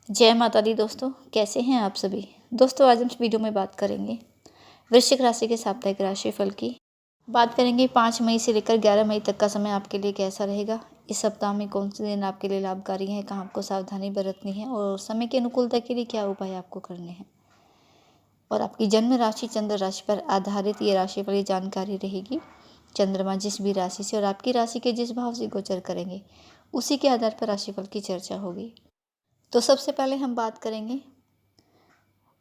जय माता दी दोस्तों, कैसे हैं आप सभी। दोस्तों आज हम इस वीडियो में बात करेंगे वृश्चिक राशि के साप्ताहिक राशिफल की। बात करेंगे 5 मई से लेकर 11 मई तक का समय आपके लिए कैसा रहेगा। इस सप्ताह में कौन से दिन आपके लिए लाभकारी हैं, कहाँ आपको सावधानी बरतनी है और समय की अनुकूलता के लिए क्या उपाय आपको करने हैं। और आपकी जन्म राशि चंद्र राशि पर आधारित ये राशिफल की जानकारी रहेगी। चंद्रमा जिस भी राशि से और आपकी राशि के जिस भाव से गोचर करेंगे उसी के आधार पर राशिफल की चर्चा होगी। तो सबसे पहले हम बात करेंगे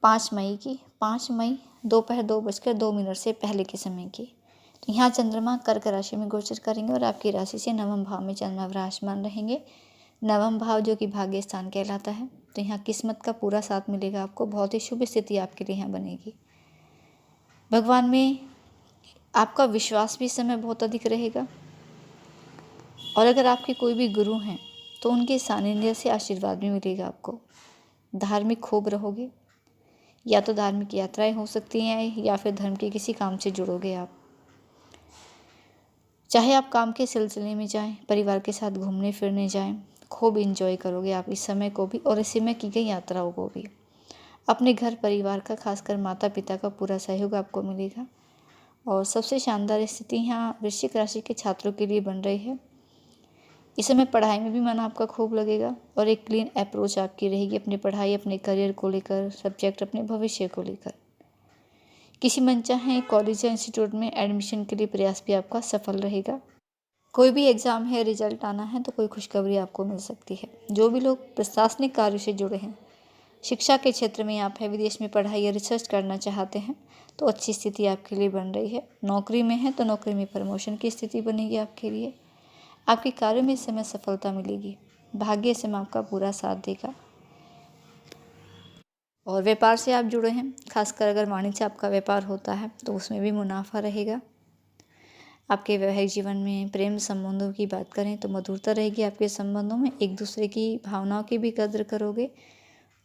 5 मई की। 5 मई दोपहर 2:02 से पहले के समय की। तो यहाँ चंद्रमा कर्क राशि में गोचर करेंगे और आपकी राशि से नवम भाव में चंद्रमा विराजमान रहेंगे। नवम भाव जो कि भाग्य स्थान कहलाता है, तो यहाँ किस्मत का पूरा साथ मिलेगा आपको। बहुत ही शुभ स्थिति आपके लिए यहाँ बनेगी। भगवान में आपका विश्वास भी इस समय बहुत अधिक रहेगा। और अगर आपके कोई भी गुरु हैं तो उनके सानिध्य से आशीर्वाद भी मिलेगा आपको। धार्मिक खूब रहोगे, या तो धार्मिक यात्राएं हो सकती हैं या फिर धर्म के किसी काम से जुड़ोगे आप। चाहे आप काम के सिलसिले में जाएं, परिवार के साथ घूमने फिरने जाएं, खूब इंजॉय करोगे आप इस समय को भी और इस समय की गई यात्राओं को भी। अपने घर परिवार का, खासकर माता पिता का पूरा सहयोग आपको मिलेगा। और सबसे शानदार स्थिति यहाँ वृश्चिक राशि के छात्रों के लिए बन रही है। इस समय पढ़ाई में भी मन आपका खूब लगेगा और एक क्लीन अप्रोच आपकी रहेगी अपनी पढ़ाई, अपने करियर को लेकर, सब्जेक्ट, अपने भविष्य को लेकर। किसी मनचाहे कॉलेज या इंस्टीट्यूट में एडमिशन के लिए प्रयास भी आपका सफल रहेगा। कोई भी एग्ज़ाम है, रिजल्ट आना है तो कोई खुशखबरी आपको मिल सकती है। जो भी लोग प्रशासनिक कार्य से जुड़े हैं, शिक्षा के क्षेत्र में आप है, विदेश में पढ़ाई या रिसर्च करना चाहते हैं तो अच्छी स्थिति आपके लिए बन रही है। नौकरी में है तो नौकरी में प्रमोशन की स्थिति बनेगी आपके लिए। आपके कार्य में इस समय सफलता मिलेगी। भाग्य इस समय आपका पूरा साथ देगा। और व्यापार से आप जुड़े हैं, खासकर अगर वाणिज्य आपका व्यापार होता है तो उसमें भी मुनाफा रहेगा। आपके वैवाहिक जीवन में प्रेम संबंधों की बात करें तो मधुरता रहेगी आपके संबंधों में। एक दूसरे की भावनाओं की भी कद्र करोगे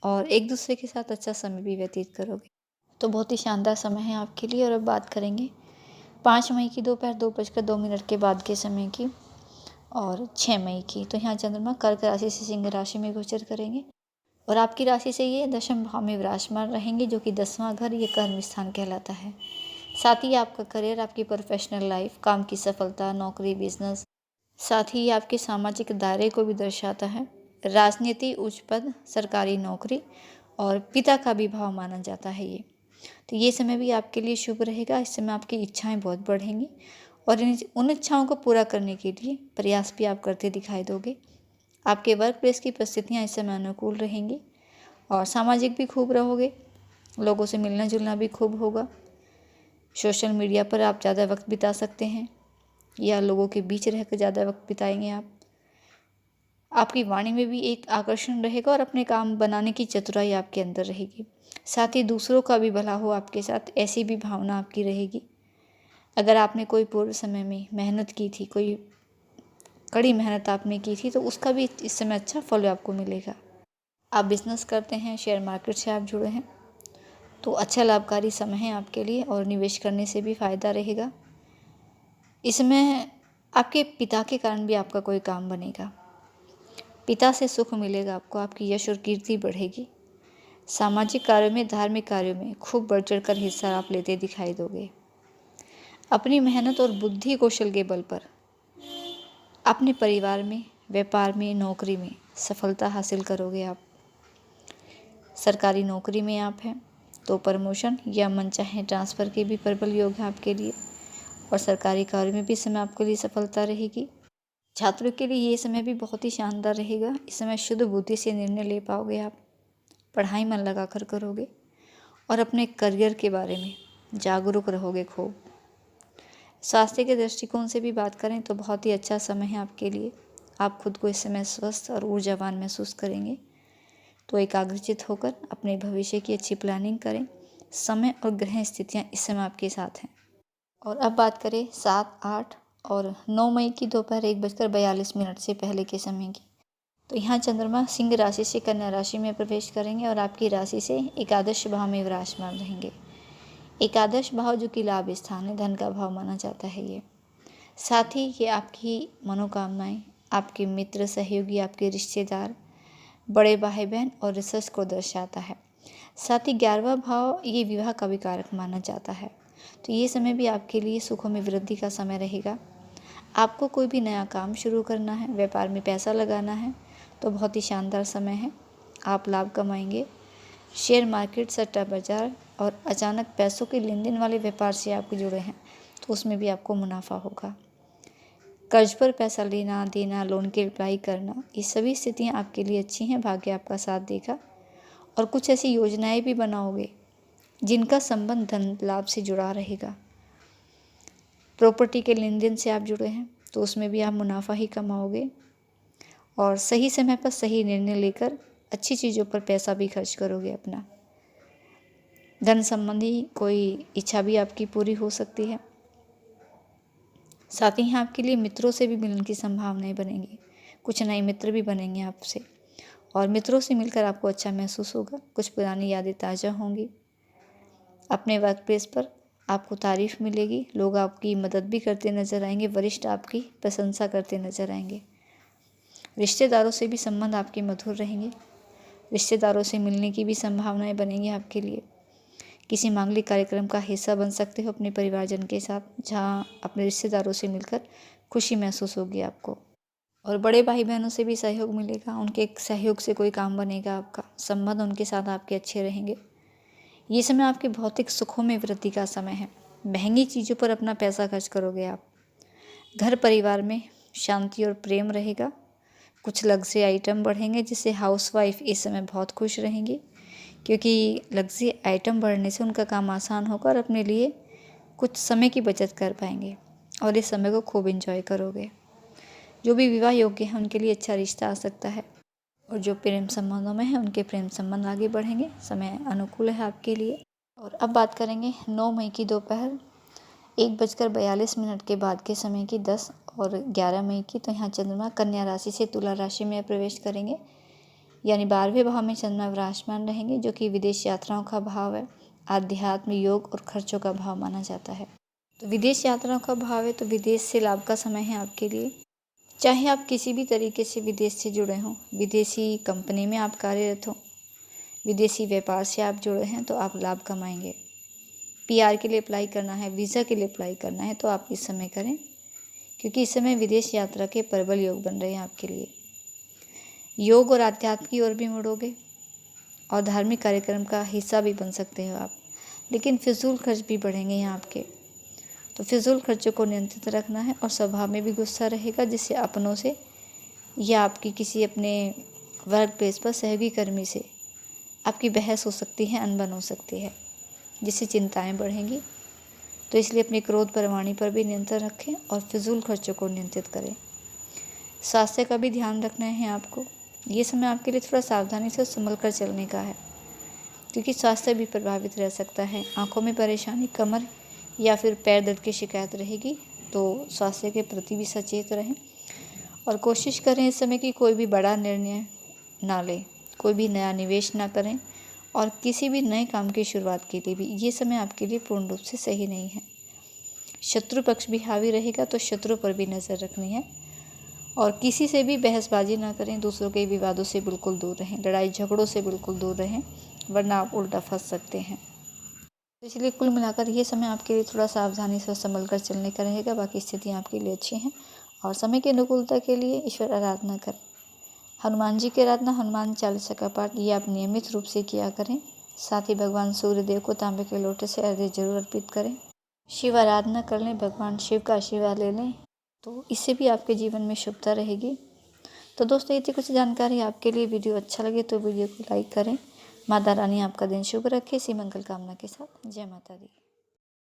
और एक दूसरे के साथ अच्छा समय भी व्यतीत करोगे। तो बहुत ही शानदार समय है आपके लिए। और अब बात करेंगे 5 मई की दोपहर 2:02 के बाद के समय की और 6 मई की। तो यहाँ चंद्रमा कर्क राशि से सिंह राशि में गोचर करेंगे और आपकी राशि से ये दशम भाव में विराजमान रहेंगे, जो कि 10वां घर ये कर्म स्थान कहलाता है। साथ ही आपका करियर, आपकी प्रोफेशनल लाइफ, काम की सफलता, नौकरी, बिजनेस, साथ ही आपके सामाजिक दायरे को भी दर्शाता है। राजनीति, उच्च पद, सरकारी नौकरी और पिता का भी भाव माना जाता है ये। तो ये समय भी आपके लिए शुभ रहेगा। इस समय आपकी इच्छाएं बहुत बढ़ेंगी और उन इच्छाओं को पूरा करने के लिए प्रयास भी आप करते दिखाई दोगे। आपके वर्क प्लेस की परिस्थितियाँ इस समय अनुकूल रहेंगी और सामाजिक भी खूब रहोगे। लोगों से मिलना जुलना भी खूब होगा। सोशल मीडिया पर आप ज़्यादा वक्त बिता सकते हैं या लोगों के बीच रहकर ज़्यादा वक्त बिताएंगे आप। आपकी वाणी में भी एक आकर्षण रहेगा और अपने काम बनाने की चतुराई आपके अंदर रहेगी। साथ ही दूसरों का भी भला हो आपके साथ, ऐसी भी भावना आपकी रहेगी। अगर आपने कोई पूर्व समय में मेहनत की थी, कोई कड़ी मेहनत आपने की थी, तो उसका भी इस समय अच्छा फल आपको मिलेगा। आप बिजनेस करते हैं, शेयर मार्केट से आप जुड़े हैं तो अच्छा लाभकारी समय है आपके लिए और निवेश करने से भी फायदा रहेगा। इसमें आपके पिता के कारण भी आपका कोई काम बनेगा। पिता से सुख मिलेगा आपको, आपकी यश और कीर्ति बढ़ेगी। सामाजिक कार्यों में, धार्मिक कार्यों में खूब बढ़ चढ़ कर हिस्सा आप लेते दिखाई दोगे। अपनी मेहनत और बुद्धि कौशल के बल पर अपने परिवार में, व्यापार में, नौकरी में सफलता हासिल करोगे आप। सरकारी नौकरी में आप हैं तो प्रमोशन या मनचाहे ट्रांसफ़र के भी प्रबल योग है आपके लिए और सरकारी कार्य में भी इस समय आपके लिए सफलता रहेगी। छात्रों के लिए ये समय भी बहुत ही शानदार रहेगा। इस समय शुद्ध बुद्धि से निर्णय ले पाओगे आप, पढ़ाई मन लगा कर करोगे और अपने करियर के बारे में जागरूक रहोगे खूब। स्वास्थ्य के दृष्टिकोण से भी बात करें तो बहुत ही अच्छा समय है आपके लिए। आप खुद को इस समय स्वस्थ और ऊर्जावान महसूस करेंगे। तो एकाग्रचित होकर अपने भविष्य की अच्छी प्लानिंग करें। समय और ग्रह स्थितियाँ इस समय आपके साथ हैं। और अब बात करें 7, 8 और 9 मई की दोपहर 1:42 से पहले के समय की। तो यहाँ चंद्रमा सिंह राशि से कन्या राशि में प्रवेश करेंगे और आपकी राशि से एकादश भाव में विराजमान रहेंगे। एकादश भाव जो कि लाभ स्थान है, धन का भाव माना जाता है ये। साथ ही ये आपकी मनोकामनाएं, आपके मित्र, सहयोगी, आपके रिश्तेदार, बड़े भाई बहन और रिसर्च को दर्शाता है। साथ ही 11वां भाव ये विवाह का भी कारक माना जाता है। तो ये समय भी आपके लिए सुखों में वृद्धि का समय रहेगा। आपको कोई भी नया काम शुरू करना है, व्यापार में पैसा लगाना है तो बहुत ही शानदार समय है। आप लाभ कमाएंगे। शेयर मार्केट, सट्टा बाजार और अचानक पैसों के लेन देन वाले व्यापार से आप जुड़े हैं तो उसमें भी आपको मुनाफा होगा। कर्ज पर पैसा लेना देना, लोन की अप्लाई करना, ये सभी स्थितियाँ आपके लिए अच्छी हैं। भाग्य आपका साथ देगा और कुछ ऐसी योजनाएं भी बनाओगे जिनका संबंध धन लाभ से जुड़ा रहेगा। प्रॉपर्टी के लेन देन से आप जुड़े हैं तो उसमें भी आप मुनाफा ही कमाओगे और सही समय पर सही निर्णय लेकर अच्छी चीज़ों पर पैसा भी खर्च करोगे अपना। धन संबंधी कोई इच्छा भी आपकी पूरी हो सकती है। साथ ही आपके लिए मित्रों से भी मिलने की संभावनाएं बनेंगी। कुछ नए मित्र भी बनेंगे आपसे और मित्रों से मिलकर आपको अच्छा महसूस होगा। कुछ पुरानी यादें ताज़ा होंगी। अपने वर्क प्लेस पर आपको तारीफ मिलेगी। लोग आपकी मदद भी करते नजर आएंगे। वरिष्ठ आपकी प्रशंसा करते नजर आएंगे। रिश्तेदारों से भी संबंध आपके मधुर रहेंगे। रिश्तेदारों से मिलने की भी संभावनाएं बनेंगी आपके लिए। किसी मांगलिक कार्यक्रम का हिस्सा बन सकते हो अपने परिवारजन के साथ, जहां अपने रिश्तेदारों से मिलकर खुशी महसूस होगी आपको। और बड़े भाई बहनों से भी सहयोग मिलेगा। उनके सहयोग से कोई काम बनेगा आपका। संबंध उनके साथ आपके अच्छे रहेंगे। ये समय आपके भौतिक सुखों में वृद्धि का समय है। महंगी चीज़ों पर अपना पैसा खर्च करोगे आप। घर परिवार में शांति और प्रेम रहेगा। कुछ लग्जरी आइटम बढ़ेंगे जिससे हाउसवाइफ इस समय बहुत खुश रहेंगी, क्योंकि लग्जरी आइटम बढ़ने से उनका काम आसान होगा और अपने लिए कुछ समय की बचत कर पाएंगे और इस समय को खूब एंजॉय करोगे। जो भी विवाह योग्य है उनके लिए अच्छा रिश्ता आ सकता है और जो प्रेम संबंधों में है उनके प्रेम संबंध आगे बढ़ेंगे। समय अनुकूल है आपके लिए। और अब बात करेंगे 9 मई की दोपहर 1:42 के बाद के समय की 10 और 11 मई की। तो यहाँ चंद्रमा कन्या राशि से तुला राशि में प्रवेश करेंगे, यानी 12वें भाव में चंद्रमा विराजमान रहेंगे, जो कि विदेश यात्राओं का भाव है। आध्यात्म, योग और खर्चों का भाव माना जाता है। तो विदेश यात्राओं का भाव है तो विदेश से लाभ का समय है आपके लिए। चाहे आप किसी भी तरीके से विदेश से जुड़े हों, विदेशी कंपनी में आप कार्यरत हो, विदेशी व्यापार से आप जुड़े हैं तो आप लाभ कमाएंगे। PR के लिए अप्लाई करना है, वीज़ा के लिए अप्लाई करना है तो आप इस समय करें, क्योंकि इस समय विदेश यात्रा के प्रबल योग बन रहे हैं आपके लिए। योग और आध्यात्म की ओर भी मुड़ोगे और धार्मिक कार्यक्रम का हिस्सा भी बन सकते हो आप। लेकिन फिजूल खर्च भी बढ़ेंगे यहाँ आपके, तो फिजूल खर्चों को नियंत्रित रखना है। और स्वभाव में भी गुस्सा रहेगा, जिससे अपनों से या आपकी किसी अपने वर्क प्लेस पर सहयोगी कर्मी से आपकी बहस हो सकती है, अनबन हो सकती है, जिससे चिंताएं बढ़ेंगी। तो इसलिए अपने क्रोध पर, वाणी पर भी नियंत्रण रखें और फिजूल खर्चों को नियंत्रित करें। स्वास्थ्य का भी ध्यान रखना है आपको। ये समय आपके लिए थोड़ा सावधानी से संभल कर चलने का है, क्योंकि स्वास्थ्य भी प्रभावित रह सकता है। आंखों में परेशानी, कमर या फिर पैर दर्द की शिकायत रहेगी, तो स्वास्थ्य के प्रति भी सचेत रहें और कोशिश करें इस समय कि कोई भी बड़ा निर्णय ना लें, कोई भी नया निवेश ना करें और किसी भी नए काम की शुरुआत के लिए भी ये समय आपके लिए पूर्ण रूप से सही नहीं है। शत्रु पक्ष भी हावी रहेगा, तो शत्रु पर भी नज़र रखनी है और किसी से भी बहसबाजी ना करें। दूसरों के विवादों से बिल्कुल दूर रहें, लड़ाई झगड़ों से बिल्कुल दूर रहें, वरना आप उल्टा फंस सकते हैं। तो इसलिए कुल मिलाकर ये समय आपके लिए थोड़ा सावधानी से संभल कर चलने का रहेगा। बाकी स्थितियाँ आपके लिए अच्छी हैं। और समय की अनुकूलता के लिए ईश्वर आराधना करें। हनुमान जी की आराधना, हनुमान चालीसा का पाठ ये आप नियमित रूप से किया करें। साथ ही भगवान सूर्यदेव को तांबे के लोटे से अर्घ्य जरूर अर्पित करें। शिव आराधना कर लें, भगवान शिव का आशीर्वाद ले लें, तो इससे भी आपके जीवन में शुभता रहेगी। तो दोस्तों, ये थी कुछ जानकारी आपके लिए। वीडियो अच्छा लगे तो वीडियो को लाइक करें। माता रानी आपका दिन शुभ रखे। इसी मंगल कामना के साथ जय माता दी।